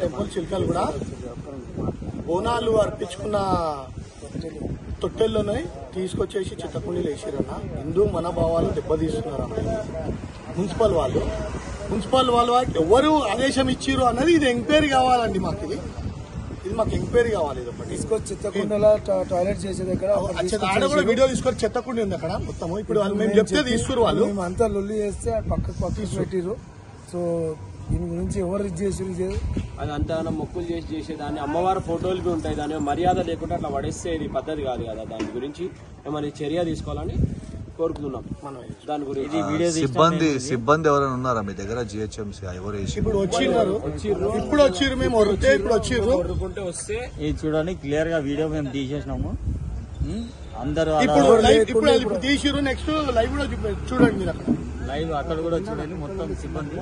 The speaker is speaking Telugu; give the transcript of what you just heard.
టెంపుల్ చిలకలు కూడా బోనాలు అర్పించుకున్న తొట్టెల్లోనే తీసుకొచ్చేసి చిత్తకుండీలు వేసిరన్న. హిందూ మనోభావాలు దెబ్బతీస్తున్నారన్న మున్సిపల్ వాళ్ళు ఎవరు ఆదేశం ఇచ్చిరు అన్నది ఇది ఎంక్వైరీ కావాలండి. మాకు ఇది మాకు ఎంక్వైరీ కావాలి. ఇది ఒకటి తీసుకొచ్చి చిత్తకుండలో టాయిలెట్ చేసే దగ్గర ఆడ కూడా వీడియో తీసుకొని చెత్తకుండి ఉంది అక్కడ మొత్తం. ఇప్పుడు వాళ్ళు మేము చెప్తే తీసుకురు వాళ్ళు మేము అంతా లొల్లి చేస్తే పక్కకు పెట్టిరు. సో దీని గురించి ఎవరు ఇది చేసి అది అంతా మొక్కులు చేసేదాన్ని అమ్మవారి ఫోటోలు ఉంటాయి. దాని మర్యాద లేకుండా అట్లా పడేస్తే ఇది పద్ధతి కాదు కదా. దాని గురించి ఏమైనా చర్య తీసుకోవాలని కోరుకుంటున్నాం. మనం దాని గురించి సిబ్బంది ఎవరైనా ఉన్నారా మీ దగ్గర? జిహెచ్ఎంసీ ఎవరు ఇప్పుడు వచ్చిర్రు మేము వరుకుంటే వస్తే ఇది చూడండి క్లియర్ గా వీడియో మేము తీసేసినాము. అందరూ ఇప్పుడు తీసిరు. నెక్స్ట్ లైవ్ కూడా చూడండి మీరు. అక్కడ లైవ్ అక్కడ కూడా చూడండి మొత్తం సిబ్బంది